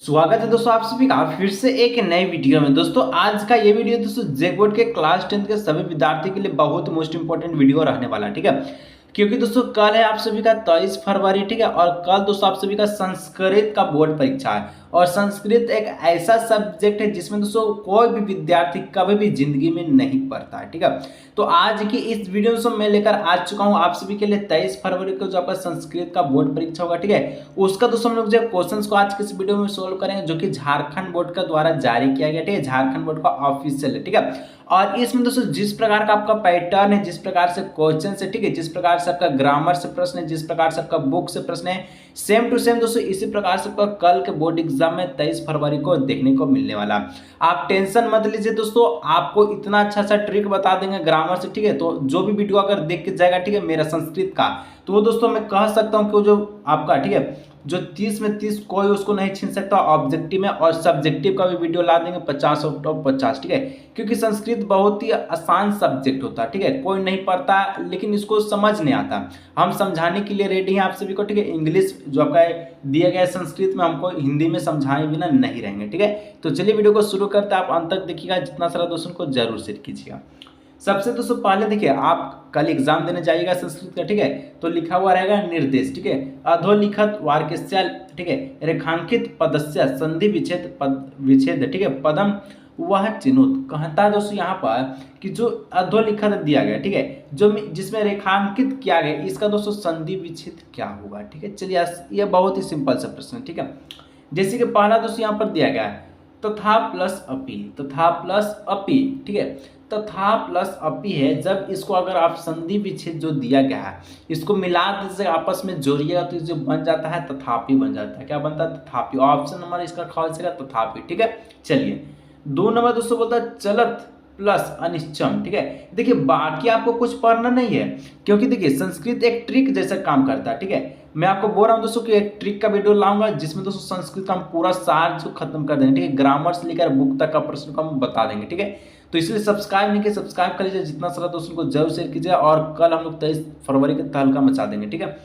स्वागत है दोस्तों आप सभी का फिर से एक नई वीडियो में। दोस्तों आज का ये वीडियो दोस्तों जेक बोर्ड के क्लास 10 के सभी विद्यार्थी के लिए बहुत मोस्ट इंपॉर्टेंट वीडियो रहने वाला है, ठीक है। क्योंकि दोस्तों कल है आप सभी का 23 फरवरी, ठीक है। और कल दोस्तों आप सभी का संस्कृत का बोर्ड परीक्षा है। और संस्कृत एक ऐसा सब्जेक्ट है जिसमें दोस्तों कोई भी विद्यार्थी कभी भी जिंदगी में नहीं पढ़ता है, ठीक है। तो आज की इस वीडियो में मैं लेकर आ चुका हूं आप सभी के लिए 23 फरवरी को जो आपका संस्कृत का बोर्ड परीक्षा होगा, ठीक है। उसका दोस्तों हम लोग जो क्वेश्चंस को आज के इस वीडियो में सोल्व करेंगे, जो कि झारखंड बोर्ड का द्वारा जारी किया गया, ठीक है। झारखंड बोर्ड का ऑफिशियल है, ठीक है। और इसमें दोस्तों जिस प्रकार का आपका पैटर्न है, जिस प्रकार से क्वेश्चन है, ठीक है, जिस प्रकार से आपका ग्रामर से प्रश्न है, जिस प्रकार से आपका बुक से प्रश्न है, सेम टू सेम दोस्तों इसी प्रकार से आपका कल के बोर्ड एग्जाम में 23 फरवरी को देखने को मिलने वाला। आप टेंशन मत लीजिए दोस्तों, आपको इतना अच्छा सा ट्रिक बता देंगे ग्रामर से, ठीक है। तो जो भी वीडियो अगर देख के जाएगा, ठीक है, मेरा संस्कृत का, तो वो दोस्तों मैं कह सकता हूँ कि जो आपका, ठीक है, जो 30 में 30 कोई उसको नहीं छीन सकता। ऑब्जेक्टिव में और सब्जेक्टिव का भी वीडियो ला देंगे 50 आउट ऑफ 50, ठीक है। क्योंकि संस्कृत बहुत ही आसान सब्जेक्ट होता है, ठीक है। कोई नहीं पढ़ता लेकिन इसको समझ नहीं आता, हम समझाने के लिए रेडी हैं आप सभी को, ठीक है। इंग्लिश जो आपका दिया गया है संस्कृत में, हमको हिंदी में समझाए बिना नहीं रहेंगे, ठीक है। तो चलिए वीडियो को शुरू करते हैं, आप अंत तक देखिएगा, जितना सारा दोस्तों को जरूर शेयर कीजिएगा। सबसे दोस्तों पहले देखिए, आप कल एग्जाम देने जाइएगा संस्कृत का, ठीक है। तो लिखा हुआ रहेगा निर्देश, ठीक है। अधोलिखित वाक्यस्य, ठीक है, रेखांकित पदस्य संधि विच्छेद विच्छेद, ठीक है, पदम वह चिन्हित कहता है दोस्तों यहाँ पर कि जो अधोलिखित दिया गया, ठीक है, जो जिसमें रेखांकित किया गया, इसका दोस्तों संधि विच्छेद क्या होगा, ठीक है। चलिए ये बहुत ही सिंपल सा प्रश्न है, ठीक है। जैसे कि पहला दोस्तों यहाँ पर दिया गया है तथा प्लस अपी, तथा प्लस अपी, ठीक है। तथा प्लस अपी है, जब इसको अगर आप संधि विच्छेद जो दिया गया है इसको मिला दीजिए, आपस में जोड़िएगा तो जो बन जाता है तथापि बन जाता है। क्या बनता है? तथापि। ऑप्शन नंबर इसका हो जाएगा तथापि, ठीक है। चलिए 2 नंबर दोस्तों बोलता है चलत प्लस अनिश्चम, ठीक है। देखिए बाकी आपको कुछ पढ़ना नहीं है, क्योंकि देखिए संस्कृत एक ट्रिक जैसा काम करता है, ठीक है। मैं आपको बोल रहा हूँ दोस्तों कि एक ट्रिक का वीडियो लाऊंगा जिसमें दोस्तों संस्कृत का हम पूरा सार जो खत्म कर देंगे, ठीक है। ग्रामर से लेकर बुक तक का प्रश्न को हम बता देंगे, ठीक है। तो इसलिए सब्सक्राइब नहीं किया, सब्सक्राइब कर लीजिए, जितना सारा दोस्तों को जरूर शेयर कीजिए। और कल हम लोग 23 फरवरी के तहलका मचा देंगे, ठीक है।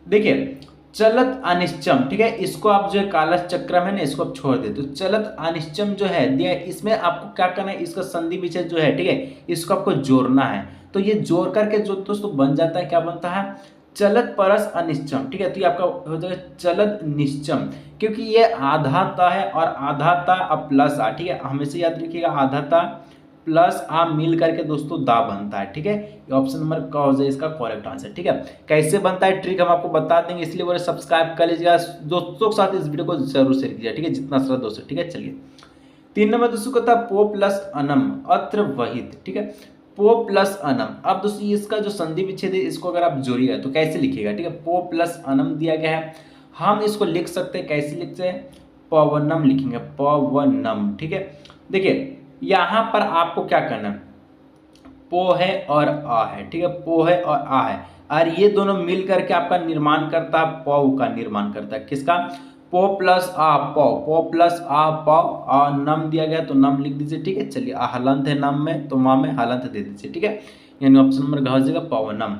देखिए चलत अनिश्चम, ठीक है, इसको आप जो है कालच चक्रम है ना, इसको आप छोड़ दे। तो चलत अनिश्चम जो है दिया, इसमें आपको क्या करना है, इसका संधि विच्छेद जो है, ठीक है, इसको आपको जोड़ना है। तो ये जोड़ करके जो दोस्तों बन जाता है, क्या बनता है, चलत परस अनिश्चम, ठीक है। तो ये आपका हो जाएगा चलत निश्चम, क्योंकि ये आधा ता है और आधा ता अब प्लस आ, ठीक है। हमेशा याद रखिएगा आधा ता प्लस आ मिल करके दोस्तों दा बनता है, ठीक है। ये ऑप्शन नंबर का हो जाए इसका करेक्ट आंसर, ठीक है। कैसे बनता है ट्रिक हम आपको बता देंगे, इसलिए बोले सब्सक्राइब कर लीजिएगा, दोस्तों के साथ इस वीडियो को जरूर शेयर कीजिए, ठीक है, जितना सारा दोस्तों, ठीक है। चलिए 3 नंबर दोस्तों को था पो प्लस अनम अत्र वहित, ठीक है। पो प्लस अनम, अब दोस्तों इसका जो संधि विच्छेद है इसको अगर आप जोड़िएगा तो कैसे लिखिएगा, ठीक है। पो प्लस अनम दिया गया है, हम इसको लिख सकते हैं, कैसे लिखते हैं, पवनम लिखेंगे, पवनम, ठीक है। देखिए यहाँ पर आपको क्या करना है, पो है और आ है, ठीक है, पो है और आ है, और ये दोनों मिल करके आपका निर्माण करता है, पौ का निर्माण करता है, किसका, पो प्लस आ पौ, पो प्लस आ पौ, आ नम दिया गया तो नम लिख दीजिए, ठीक है। चलिए हलंत है नम में तो माँ में हलंत दे दीजिए, ठीक है। यानी ऑप्शन नंबर घ हो जाएगा पवनम।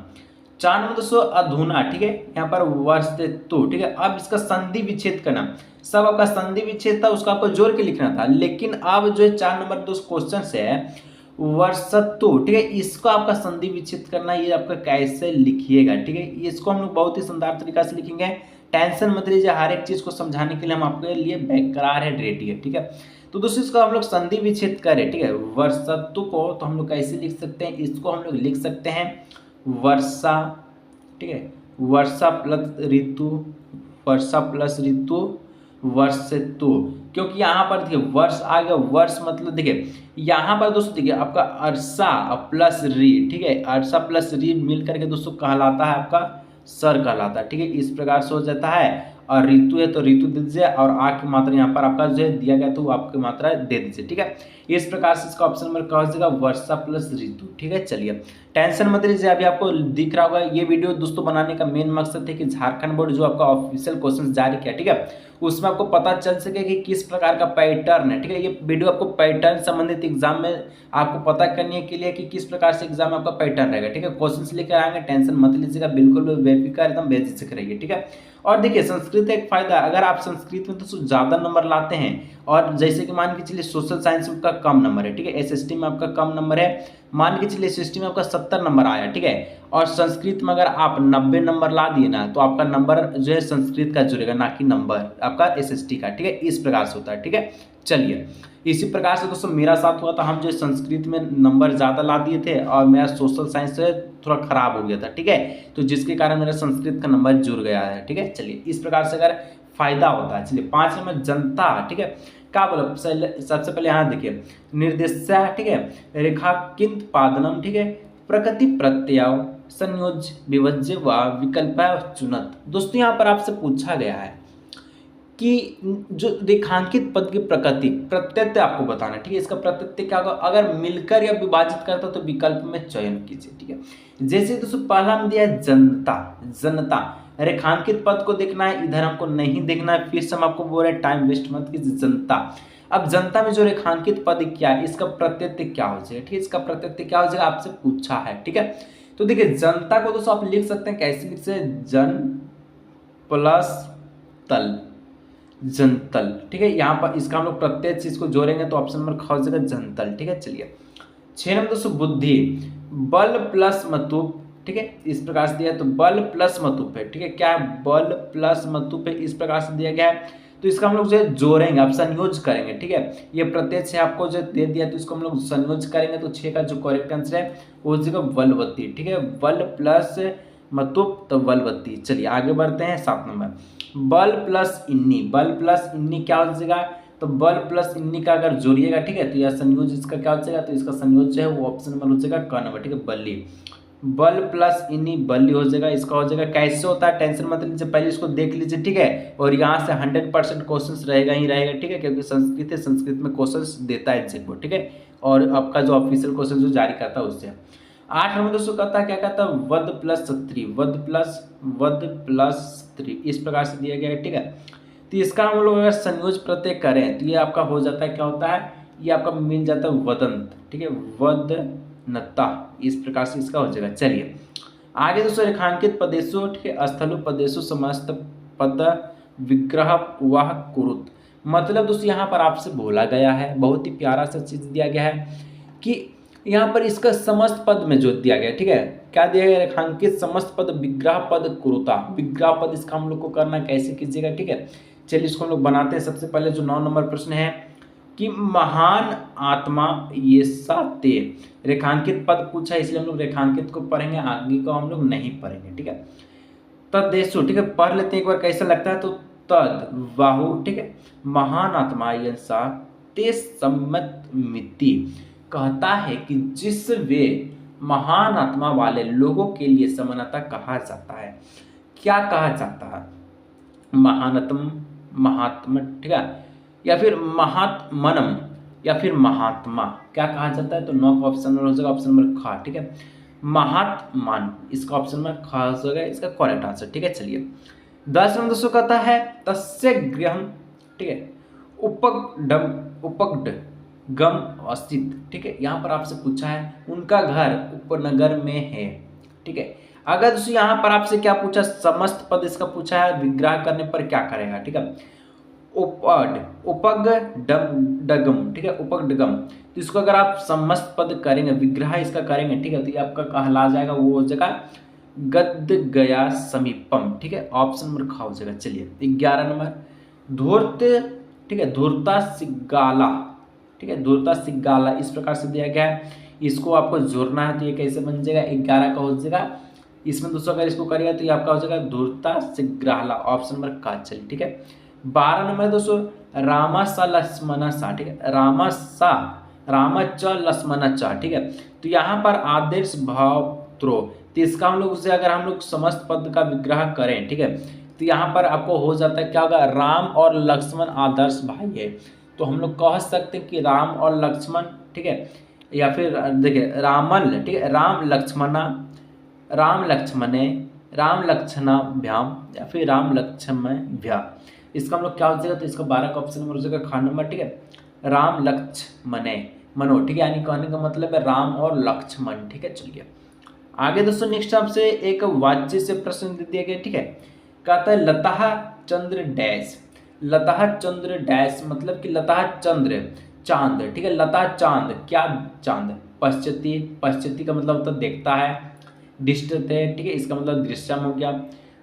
4 नंबर दोस्तों अधुना, ठीक है, यहाँ पर वर्षतु, ठीक है। अब इसका संधि विच्छेद करना, सब आपका संधि विच्छेद था उसका आपको जोड़ के लिखना था, लेकिन अब जो है 4 नंबर दोस्त क्वेश्चन है वर्षतु, ठीक है, इसको आपका संधि विच्छेद करना, ये आपका कैसे लिखिएगा, ठीक है। इसको हम लोग बहुत ही शानदार तरीका से लिखेंगे, टेंशन मत लीजिए, हर एक चीज को समझाने के लिए हम आपके लिए बेकरार है, रेडी है, ठीक है। तो दोस्तों इसको हम लोग संधि विच्छेद करें, ठीक है, वर्षतु को तो हम लोग कैसे लिख सकते हैं, इसको हम लोग लिख सकते हैं वर्षा, ठीक है, वर्षा प्लस ऋतु, वर्षा प्लस ऋतु वर्षतु, क्योंकि यहाँ पर देखिए वर्ष आ गया, वर्ष मतलब देखिए यहाँ पर दोस्तों देखिए आपका अर्षा प्लस री, ठीक है, अर्षा प्लस री मिल करके दोस्तों कहलाता है आपका सर कहलाता है, ठीक है। इस प्रकार से हो जाता है, और ऋतु है तो ऋतु दे दीजिए, और आ की मात्रा यहाँ पर आपका जो है दिया गया तो आपकी मात्रा दे दीजिए, ठीक है। इस प्रकार से इसका ऑप्शन नंबर क्या हो जाएगा, वर्षा प्लस ऋतु, ठीक है। चलिए टेंशन मत लीजिए, अभी आपको दिख रहा होगा ये वीडियो दोस्तों बनाने का मेन मकसद है कि झारखंड बोर्ड जो आपका ऑफिशियल क्वेश्चन जारी किया, ठीक है, उसमें आपको पता चल सके कि किस प्रकार का पैटर्न है, ठीक है। ये वीडियो आपको पैटर्न संबंधित एग्जाम में आपको पता करने के लिए कि किस प्रकार से एग्जाम में आपका पैटर्न रहेगा, ठीक है। क्वेश्चन लेकर आएंगे, टेंशन मत लीजिएगा, बिल्कुल बेफिक्र एकदम बेझिझक रहिए, ठीक है। और देखिए संस्कृत एक फायदा, अगर आप संस्कृत में तो ज़्यादा नंबर लाते हैं, और जैसे कि मान के चलिए सोशल साइंस में आपका कम नंबर है, ठीक है, एसएसटी में आपका कम नंबर है, मान के चलिए एसएसटी में आपका 70 नंबर आया, ठीक है, और संस्कृत में अगर आप 90 नंबर ला दिए ना, तो आपका नंबर जो है संस्कृत का जुड़ेगा, ना कि नंबर आपका एसएसटी का, ठीक है। इस प्रकार से होता है, ठीक है। चलिए इसी प्रकार से दोस्तों मेरा साथ हुआ था, हम जो संस्कृत में नंबर ज़्यादा ला दिए थे और मेरा सोशल साइंस से थोड़ा खराब हो गया था, ठीक है, तो जिसके कारण मेरा संस्कृत का नंबर जुड़ गया है, ठीक है। चलिए इस प्रकार से अगर फायदा होता है। चलिए 5 नंबर जनता, ठीक है, क्या बोला सबसे पहले यहाँ देखिए निर्देशा, ठीक है, रेखांकित पादनम, ठीक है, प्रकृति प्रत्यय संयोज विभज्य व विकल्प चुनत। दोस्तों यहाँ पर आपसे पूछा गया है कि जो रेखांकित पद की प्रकृति प्रत्यय आपको बताना है, ठीक है। इसका प्रत्यय क्या होगा, अगर मिलकर या विभाजित करता तो विकल्प में चयन कीजिए, ठीक है। जैसे दोस्तों पहला में दिया है जनता, जनता, रेखांकित पद को देखना है, इधर हमको नहीं देखना है, फिर से हम आपको बोल रहे हैं टाइम वेस्ट मत कीजिए, जनता। अब जनता में जो रेखांकित पद क्या है, इसका प्रत्यय क्या हो जाएगा, ठीक है, इसका प्रत्यय क्या हो जाएगा आपसे पूछा है, ठीक है। तो देखिए जनता को दोस्तों आप लिख सकते हैं, कैसे लिख सकते हैं, जन प्लस तल, जनतल, ठीक है। यहाँ पर इसका हम लोग प्रत्येक चीज को जोड़ेंगे तो ऑप्शन नंबर ख हो जाएगा जनतल, ठीक है। चलिए 6 नंबर दोस्तों बुद्धि, बल प्लस मतुप, ठीक है, इस प्रकार से दिया है, तो बल प्लस मतुप है, ठीक है, क्या है, बल प्लस मतुप है, इस प्रकार से दिया गया है। तो इसका हम लोग जो है जोड़ेंगे, आप संयोज करेंगे, ठीक है। ये प्रत्यय से आपको जो दे दिया तो इसको हम लोग संयोज करेंगे, तो 6 का जो करेक्ट आंसर है वो हो जाएगा बलवती, ठीक है, बल प्लस मतुप तो बलवती। चलिए आगे बढ़ते हैं 7 नंबर बल प्लस इन्नी, बल प्लस इन्नी क्या हो जाएगा, तो बल प्लस इन्नी का अगर जोड़िएगा, ठीक है, तो यह संयोज इसका क्या हो जाएगा, तो इसका संयोज जो है वो ऑप्शन नंबर हो जाएगा क नंबर, ठीक है, बल्ली, बल प्लस इन्नी बल्ली हो जाएगा। इसका हो जाएगा कैसे होता है, टेंशन मत लीजिए, पहले इसको देख लीजिए, ठीक है, और यहाँ से 100% क्वेश्चन रहेगा ही रहेगा, ठीक है, क्योंकि संस्कृत है, संस्कृत में क्वेश्चन देता है एग्जाम, ठीक है, और आपका जो ऑफिशियल क्वेश्चन जो जारी करता है उससे। 8 नंबर दोस्तों कहता है, क्या कहता है, वध प्लस स्त्री, वध प्लस स्त्री, इस प्रकार से दिया गया है, ठीक है। तो इसका हम लोग अगर संयोज प्रत्यय करें तो ये आपका हो जाता है, क्या होता है, ये आपका मिल जाता है वदंत, ठीक है, वदनता, इस प्रकार से इसका हो जाएगा। चलिए आगे दोस्तों रेखांकित पदेशों, ठीक है, स्थलु पदेशों समस्त पद विग्रह वह कुरुत, मतलब दोस्तों यहाँ पर आपसे बोला गया है, बहुत ही प्यारा सा चीज दिया गया है कि यहाँ पर इसका समस्त पद में जो दिया गया, ठीक है, क्या दिया गया, रेखांकित समस्त पद विग्रह पद कुरुता, विग्रह पद इसका हम लोग को करना कैसे कीजिएगा, ठीक है। चलिए इसको हम लोग बनाते हैं। सबसे पहले जो 9 नंबर प्रश्न है कि महान आत्मा ये साते, रेखांकित पद पूछा इसलिए हम लोग रेखांकित को पढ़ेंगे, आगे को हम लोग नहीं पढ़ेंगे, ठीक है। तदेशु, ठीक है, पढ़ लेते हैं एक बार कैसा लगता है, तो तद बाहु, ठीक है, महान आत्मा ये सा ते सम्मत मिति, कहता है कि जिस वे महान आत्मा वाले लोगों के लिए समानता कहा जाता है, क्या कहा जाता है, महानतम, महात्मा, ठीक है, या फिर महात्मनम, या फिर महात्मा, क्या कहा जाता है, तो 9 का ऑप्शन हो जाएगा ऑप्शन नंबर ख, ठीक है, महात्मान, इसका ऑप्शन में ख हो जाएगा इसका करेक्ट आंसर, ठीक है। चलिए 10 नंबर दोस्तों कहता है तस्य गृहम, ठीक है, उपगड गम अस्तित, ठीक है, यहाँ पर आपसे पूछा है उनका घर उपनगर में है, ठीक है। अगर दोस्तों यहाँ पर आपसे क्या पूछा, समस्त पद इसका पूछा है, विग्रह करने पर क्या करेगा, ठीक है, उपगडगम, ठीक है, उपगडगम, तो इसको अगर आप समस्त पद करेंगे, विग्रह इसका करेंगे, ठीक है, तो ये आपका कहला जाएगा, वो हो जाएगा गद गया समीपम, ठीक है, ऑप्शन नंबर ख हो जाएगा। चलिए 11 नंबर धूर्त, ठीक है, धूर्ता सिगाला, ठीक है, धूर्ता सिगाला, इस प्रकार से दिया गया है, इसको आपको जोड़ना है, तो ये कैसे बन जाएगा, 11 का हो जाएगा, इसमें दोस्तों अगर इसको करिएगा तो ये आपका हो जाएगा धूर्ता सिग्राला, ऑप्शन नंबर का। चलिए ठीक है 12 नंबर दोस्तों रामा सा लक्ष्मणा सा, ठीक है, रामा सा रामा च लक्ष्मणा च, ठीक है, तो यहाँ पर आदर्श भावत्रो, तो इसका हम लोग उसे अगर हम लोग समस्त पद का विग्रह करें, ठीक है, तो यहाँ पर आपको हो जाता है क्या होगा, राम और लक्ष्मण आदर्श भाई है, तो हम लोग कह सकते हैं कि राम और लक्ष्मण, ठीक है, या फिर देखिए रामल, ठीक है, राम लक्ष्मणा, राम लक्ष्मणे, राम लक्ष्मणाभ्याम, या फिर राम लक्ष्मणाभ्या, इसका हम लोग क्या हो जाएगा, तो इसका 12 का ऑप्शन नंबर हो जाएगा खा नंबर, ठीक है। राम लक्ष्मणे मनो, ठीक है, यानी कहने का मतलब है राम और लक्ष्मण, ठीक है। चलिए आगे दोस्तों नेक्स्ट आपसे एक वाच्य से प्रश्न दे दिया गया, ठीक है। कहता है लता चंद्र डैश, लता चंद्र डैश मतलब कि लता चंद्र चांद, ठीक है। लता चांद, क्या चांद, पश्चिती, पश्चिती का मतलब होता है देखता है, दृष्टते, ठीक है, इसका मतलब दृश्यम हो गया,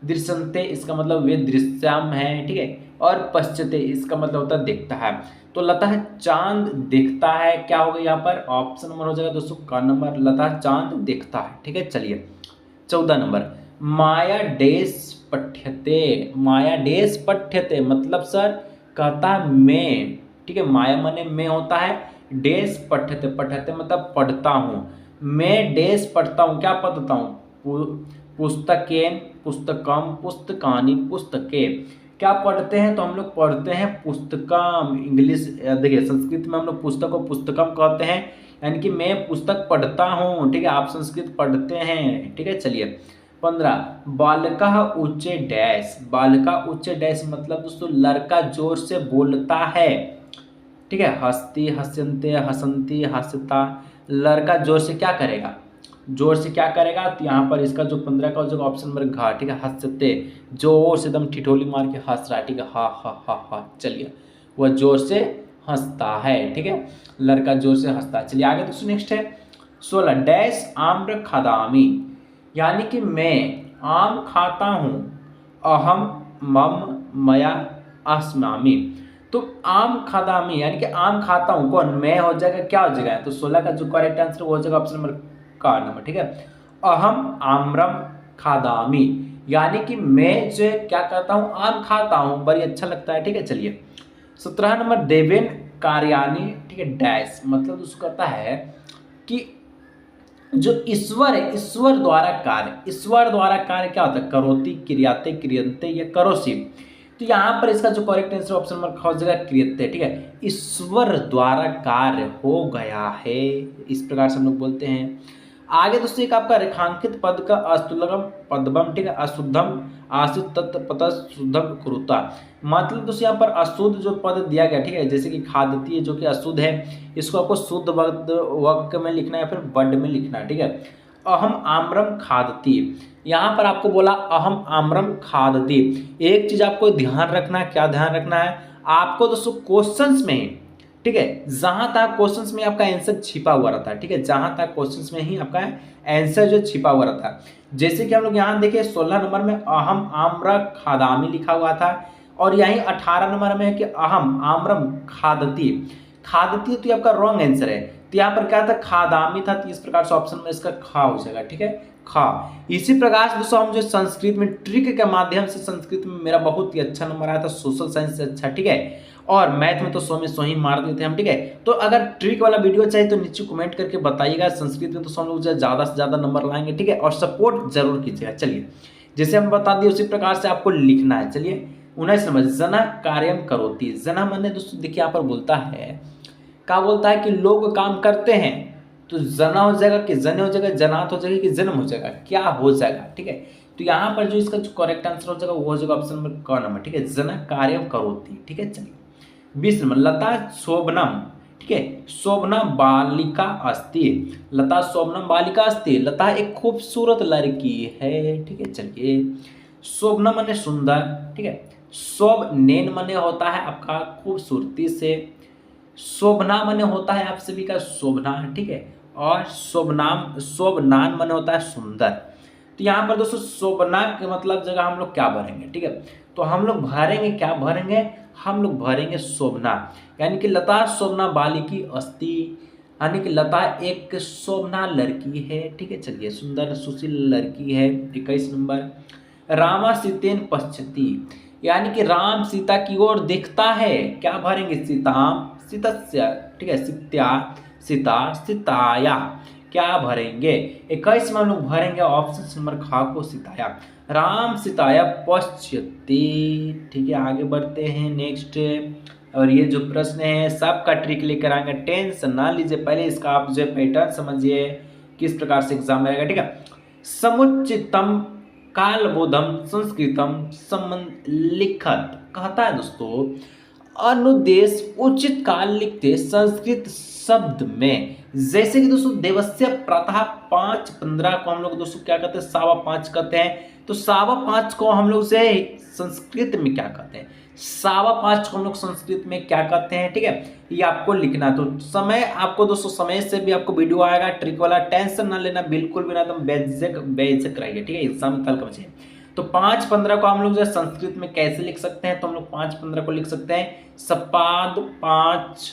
दृश्यंते इसका मतलब वे दृश्यम है, ठीक है, और पश्चते इसका मतलब होता है देखता है। तो लता चांद देखता है, क्या होगा यहाँ पर ऑप्शन नंबर हो जाएगा दोस्तों का नंबर, लता चांद देखता है, ठीक है। चलिए 14 नंबर, माया डेस पठ्यते, माया डेस पठ्यते मतलब सर कहता है मैं, ठीक है, माया मने में होता है, डेस पठ्यते, पठ्यते मतलब पढ़ता हूँ, मैं डेस पढ़ता हूँ, क्या पढ़ता हूँ, पुस्तकें, पुस्तकम, पुस्तकानी, पुस्तकें, क्या पढ़ते हैं, तो हम लोग पढ़ते हैं पुस्तकम, इंग्लिश देखिए संस्कृत में हम लोग पुस्तक को पुस्तकम कहते हैं, यानी कि मैं पुस्तक पढ़ता हूँ, ठीक है, आप संस्कृत पढ़ते हैं, ठीक है। चलिए 15, बालका उच्चे डैश, बालका उच्चे डैश मतलब दोस्तों लड़का जोर से बोलता है, ठीक है, हंसती, हंसते, हंसंती, हंसता, लड़का जोर से क्या करेगा, जोर से क्या करेगा, तो यहाँ पर इसका जो 15 का हो जाएगा ऑप्शन नंबर घ, ठीक है, हंसते, जोर से एकदम ठिठोली मार के हंस रहा है, ठीक है, हा हा हा हा। चलिए वह जोर से हंसता है, ठीक है, लड़का जोर से हंसता है। चलिए आगे दोस्तों नेक्स्ट है 16, डैश आम्र खादामी, यानी कि मैं आम खाता हूँ, अहम मम मया अस्मामी, तो आम खादामी यानी कि आम खाता हूँ, कौन, मैं हो जाएगा, क्या हो जाएगा, तो 16 का जो करेक्ट आंसर हो जाएगा ऑप्शन नंबर का नंबर, ठीक है। अहम आम्रम खादामी, यानी कि मैं जो है क्या करता हूँ, आम खाता हूँ, बड़ी अच्छा लगता है, ठीक है। चलिए 17 नंबर, देवेन कार्यानी, ठीक है, डैश मतलब उसको कहता है कि जो ईश्वर है, ईश्वर द्वारा कार्य, ईश्वर द्वारा कार्य क्या होता है, करोति, क्रियाते, क्रियंते या करोसी, तो यहाँ पर इसका जो करेक्ट आंसर ऑप्शन नंबर ख हो जाएगा क्रियते, ठीक है, ईश्वर द्वारा कार्य हो गया है, इस प्रकार से हम लोग बोलते हैं। आगे दोस्तों एक आपका रेखांकित पद का अस्तुलगम पदबम, ठीक है, अशुद्धम आशित तत्व पद शुद्धम कुरुता, मतलब दोस्तों यहाँ पर अशुद्ध जो पद दिया गया, ठीक है, जैसे कि खादती है जो कि अशुद्ध है, इसको आपको शुद्ध वाक्य में लिखना है या फिर वर्ड में लिखना है, ठीक है। अहम आम्रम खादती, यहाँ पर आपको बोला अहम आम्रम खादती, एक चीज आपको ध्यान रखना है, क्या ध्यान रखना है आपको दोस्तों, क्वेश्चंस में, ठीक है, जहां तक क्वेश्चंस में आपका आंसर छिपा हुआ रहता है, ठीक है, जहां तक क्वेश्चंस में ही आपका आंसर जो छिपा हुआ रहता है, जैसे कि हम लोग यहाँ देखिए 16 नंबर में अहम आम्र खादामी लिखा हुआ था, और यहीं 18 नंबर में है कि अहम आम्रम खादती, खादती तो ये आपका रॉन्ग आंसर है, तो यहाँ पर क्या था, खादामी था, तो इस प्रकार से ऑप्शन में इसका खा हो जाएगा, ठीक है, खा। इसी प्रकार से दोस्तों हम जो संस्कृत में ट्रिक के माध्यम से, संस्कृत में मेरा बहुत ही अच्छा नंबर आया था, सोशल साइंस से अच्छा, ठीक है, और मैथ में तो 100 में 100 ही मार देते हैं हम, ठीक है। तो अगर ट्रिक वाला वीडियो चाहिए तो नीचे कमेंट करके बताइएगा, संस्कृत में तो हम लोग ज़्यादा से ज़्यादा नंबर लाएंगे, ठीक है, और सपोर्ट जरूर कीजिएगा। चलिए जैसे हम बता दिए उसी प्रकार से आपको लिखना है। चलिए 19 नंबर, जना कार्यम करोति, जना मैंने दोस्तों देखिए यहाँ पर बोलता है, क्या बोलता है कि लोग काम करते हैं, तो जना हो जाएगा कि जने हो जाएगा, जनात हो जाएगा कि जन्म हो जाएगा, क्या हो जाएगा, ठीक है। तो यहाँ पर जो इसका जो करेक्ट आंसर हो जाएगा वो हो जाएगा ऑप्शन नंबर क नंबर, ठीक है, जना कार्यम करोति, ठीक है। चलिए 20 नंबर, लता शोभनम, ठीक है, शोभना बालिका अस्ति, लता शोभनम बालिका अस्ति, लता एक खूबसूरत लड़की है, ठीक है। चलिए शोभना माने सुंदर, ठीक है, शोभ नेन माने होता है आपका खूबसूरती से, शोभना माने होता है आप सभी का शोभना, ठीक है, और शोभनाम शोभनान माने होता है सुंदर। तो यहाँ पर दोस्तों शोभना के मतलब जगह हम लोग क्या भरेंगे, ठीक है, तो हम लोग भरेंगे, क्या भरेंगे, हम लोग भरेंगे शोभना, यानी कि लता शोभना बालिकी अस्ति, यानी कि लता एक शोभना लड़की है, ठीक है। चलिए सुंदर सुशील लड़की है। 21 नंबर, रामा सीतेन पश्यति, यानी कि राम सीता की ओर देखता है, क्या भरेंगे, सीताम सीतस्य, ठीक है, सीत्या सीता सीताया, क्या भरेंगे, 21 में हम लोग भरेंगे ऑप्शन नंबर खा को, सीताया, राम सीताया पश्यति, ठीक है। आगे बढ़ते हैं नेक्स्ट, और ये जो प्रश्न है सबका ट्रिक लेकर आएंगे, टेंशन ना लीजिए, पहले इसका आप जो पैटर्न समझिए किस प्रकार से एग्जाम रहेगा, ठीक है। समुचितम कालबोधम संस्कृतम संबंध लिखत, कहता है दोस्तों अनुदेश उचित काल लिखते संस्कृत शब्द में। जैसे कि दोस्तों देवस्य प्रथा 5:15 को हम लोग दोस्तों क्या कहते हैं, 5:15 कहते हैं। तो 5:15 को हम लोग से संस्कृत में क्या कहते हैं, 5:15 को हम लोग संस्कृत में क्या कहते हैं, ठीक है, ये आपको लिखना। तो समय आपको दोस्तों समय से भी आपको वीडियो आएगा ट्रिक वाला, टेंशन ना लेना बिल्कुल भी ना, एकदम बेझिझक रहिए, ठीक है, एग्जाम तल कब चाहिए। तो 5:15 को हम लोग जो है संस्कृत में कैसे लिख सकते हैं, तो हम लोग 5:15 को लिख सकते हैं सपाद 5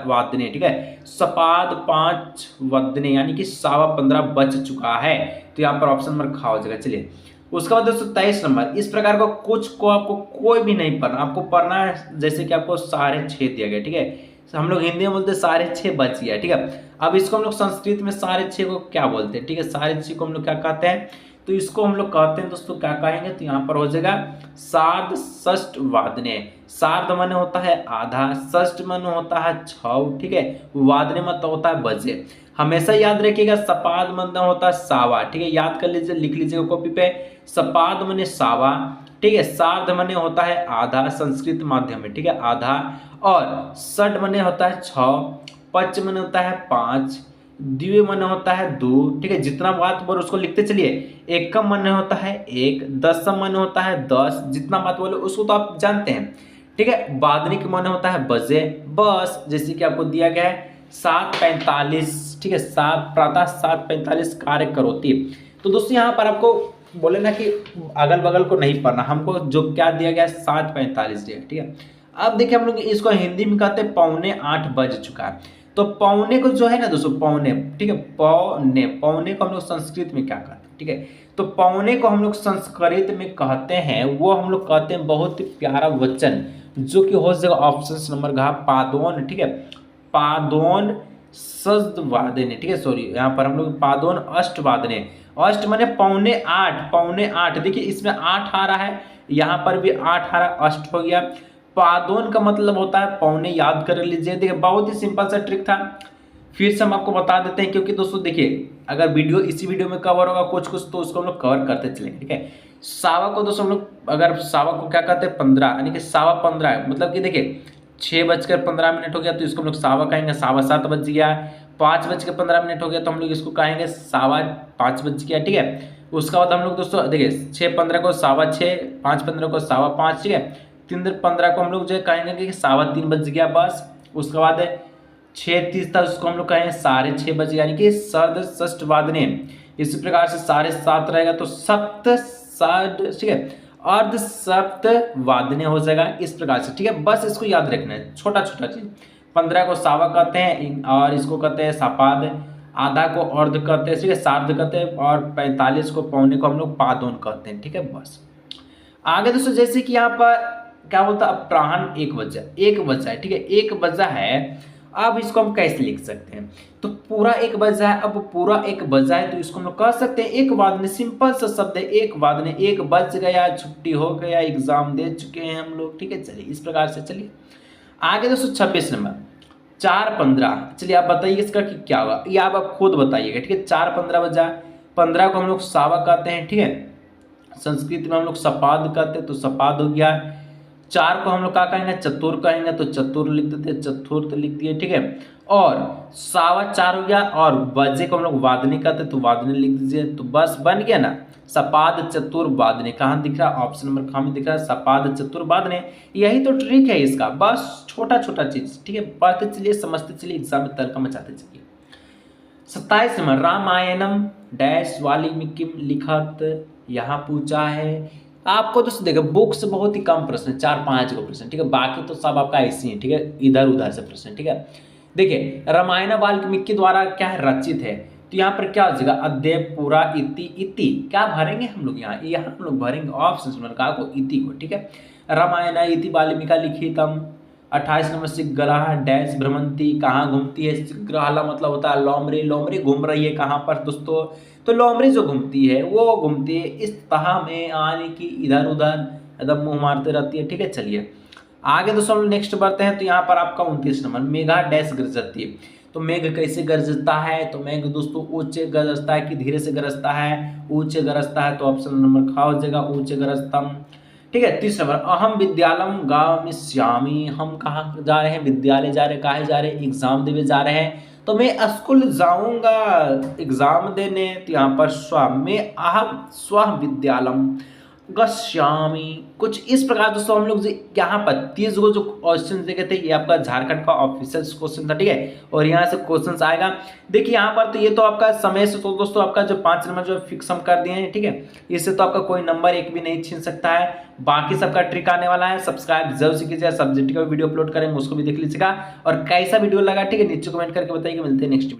वादने, ठीक है, सपाद 5 वदने, यानी कि 15:15 बज चुका है। तो यहाँ पर ऑप्शन नंबर खा हो जाएगा। चलिए उसके बाद दोस्तों 23 नंबर, इस प्रकार का कुछ को आपको कोई भी नहीं पढ़ना, आपको पढ़ना है जैसे कि आपको 6:30 दिया गया, ठीक है, हम लोग हिंदी में बोलते हैं 6:30 बज गया, ठीक है। अब इसको हम लोग संस्कृत में 6:30 को क्या बोलते हैं, ठीक है, 6:30 को हम लोग क्या कहते हैं, तो इसको हम लोग कहते हैं दोस्तों क्या कहेंगे, तो यहाँ पर हो जाएगा सार्ध षष्ठ वादने। सार्ध माने होता है आधा, षष्ठ माने होता है 6, ठीक है, वादने मतलब होता है बजे। हमेशा याद रखिएगा सपाद माने होता है सावा, ठीक है, याद कर लीजिए, लिख लीजिएगा कॉपी पे, सपाद माने सावा, ठीक है, सार्ध माने होता है आधा संस्कृत माध्यम में, ठीक है, आधा, और षड माने होता है 6, पच माने होता है 5, द्वितीय मन होता है 2, ठीक है, जितना बात बोलो उसको लिखते चलिए। एकम मन होता है 1, दसम मन होता है 10, जितना बात बोलो उसको तो आप जानते हैं, ठीक है। बादनिक मन होता है बजे, बस जैसे कि आपको दिया गया है 7:45, ठीक है, प्रातः 7:45 कार्य करोती। तो दोस्तों यहाँ पर आपको बोले ना कि अगल बगल को नहीं पढ़ना, हमको जो क्या दिया गया है 7:45 दिया, ठीक है। अब देखिए हम लोग इसको हिंदी में कहते हैं 7:45 बज चुका है। तो पौने को जो है ना दोस्तों पौने, ठीक है, पौने को हम लोग संस्कृत में क्या कहते हैं, ठीक है, तो पौने को हम लोग संस्कृत में कहते हैं, वो हम लोग कहते हैं बहुत ही प्यारा वचन, जो कि हो जाएगा ऑप्शन नंबर घ पादोन, ठीक है, पादोन सद्वादने, ठीक है, सॉरी यहाँ पर हम लोग पादोन अष्टवादने, अष्ट माने 7:45, देखिए इसमें 8 आ रहा है, यहाँ पर भी 8 आ रहा है, अष्ट हो गया। पादोन का मतलब होता है पौने, याद कर लीजिए, देखिए बहुत ही सिंपल सा ट्रिक था, फिर से हम आपको बता देते हैं, क्योंकि दोस्तों देखिए अगर वीडियो इसी वीडियो में कवर होगा कुछ कुछ तो उसको हम लोग कवर करते चलेंगे, ठीक है। सावा को दोस्तों हम लोग अगर सावा को क्या कहते हैं 15, यानी कि 15:15, मतलब कि देखिए 6:15 हो गया तो इसको हम लोग सावा कहेंगे, 7:15 बज गया, 5:15 हो गया तो हम लोग इसको कहेंगे 5:15 बज गया, ठीक है। उसके बाद हम लोग दोस्तों देखिए 6:15 को 6:15, 5:15 को 5:15, ठीक है, 3:15 को हम लोग जो कहेंगे कि 3:15 बज गया, बस। उसके बाद 6:30 था उसको हम लोग कहेंगे 6:30 बज गया, यानी कि सर्द षष्ठ वादने। इसी प्रकार से 7:30 रहेगा तो सप्त साठ, ठीक है, अर्ध सप्त वादने हो जाएगा, इस प्रकार से, ठीक है। बस इसको याद रखना है, छोटा छोटा चीज। 15 को सावा कहते हैं और इसको कहते हैं सपाद, आधा को अर्ध कहते हैं, ठीक है, सार्ध कहते हैं, और 45 को पौने को हम लोग पादोन कहते हैं, ठीक है। बस आगे दोस्तों जैसे कि यहाँ पर क्या बोलता है अपराह्न 1 बजा है, ठीक है, 1 बजा है। अब इसको हम कैसे लिख सकते हैं, तो पूरा 1 बजा है, अब पूरा 1 बजा है तो इसको हम लोग कह सकते हैं 1 वादने, सिंपल सा शब्द है 1 वादने, 1 बज गया, छुट्टी हो गया, एग्जाम दे चुके हैं हम लोग, ठीक है। चलिए इस प्रकार से चलिए आगे दोस्तों 26 नंबर 4:15, चलिए आप बताइए इसका कि क्या होगा, ये आप खुद बताइएगा, ठीक है। 4:15 बजा, 15 को हम लोग सावा कहते हैं, ठीक है, संस्कृत में हम लोग सपाद कहते हैं तो सपाद हो गया। 4 को हम लोग क्या कहेंगे चतुर कहेंगे तो चतुर लिख देते, चतुर्थ लिख दिए, ठीक है। और 4:15 हो गया, और बजे को हम लोग वादने कहते हैं तो वादने लिख दीजिए, तो बस बन गया ना सपाद चतुर वादने। कहाँ दिख रहा है ऑप्शन नंबर ख में दिख रहा है सपाद चतुर वादने, यही तो ट्रिक है इसका, बस छोटा छोटा चीज, ठीक है, पढ़ते चलिए समझते चलिए, एग्जाम में तड़का मचाते चलिए। 27 नंबर रामायणम डैश वाल्मीकि लिखत, यहाँ पूछा है आपको दोस्तों देखो बुक से बहुत ही कम प्रश्न, 4-5 को प्रश्न, ठीक है, बाकी तो सब आपका ऐसे ही, ठीक है, इधर उधर से प्रश्न, ठीक है। देखिए रामायण वाल्मीकि द्वारा क्या है रचित है, तो यहाँ पर क्या हो जाएगा अद्य पूरा इति क्या भरेंगे हम लोग, यहाँ हम लोग भरेंगे ऑप्शन को इति को, ठीक है। रामायण इति वाल्मीकि लिखितम। 28 नंबर सिग्रह डैश भ्रमंती, कहाँ घूमती है, सिग्रहला मतलब होता है लोमड़ी, लोमड़ी घूम रही है कहाँ पर दोस्तों, तो लोमड़ी जो घूमती है वो घूमती है इस तह में, आने की इधर उधर एकदम मुंह मारते रहती है, ठीक है। चलिए आगे दोस्तों नेक्स्ट बढ़ते हैं, तो यहाँ पर आपका 29 नंबर मेघा डैश गरजती है, तो मेघ कैसे गरजता है, तो मेघ दोस्तों ऊंचे गरजता है कि धीरे से गरजता है, ऊंचे गरजता है, तो ऑप्शन नंबर ख हो जाएगा ऊंचे गरजतम। ठीक है, तीसरा नंबर अहम विद्यालम गामिष्यामि, हम कहाँ जा रहे हैं, विद्यालय जा रहे हैं, काहे जा रहे हैं, एग्जाम देने जा रहे हैं, तो मैं स्कूल जाऊंगा एग्जाम देने, तो यहाँ पर स्व में अहम स्व विद्यालम गश्यामी। कुछ इस प्रकार दोस्तों हम लोग जो यहाँ पर 30 गो जो क्वेश्चन देखे थे, ये आपका झारखंड का ऑफिशियल क्वेश्चन था, ठीक है, और यहाँ से क्वेश्चन आएगा। देखिए यहाँ पर तो ये तो आपका समय से, तो दोस्तों आपका जो 5 नंबर जो फिक्स हम कर दिए हैं, ठीक है, इससे तो आपका कोई नंबर एक भी नहीं छीन सकता है। बाकी सबका ट्रिक आने वाला है, सब्सक्राइब जरूर से कीजिए, सब्जेक्ट का वीडियो अपलोड करेंगे उसको भी देख लीजिएगा, और कैसा वीडियो लगा, ठीक है, नीचे कमेंट करके बताइए। मिलते हैं नेक्स्ट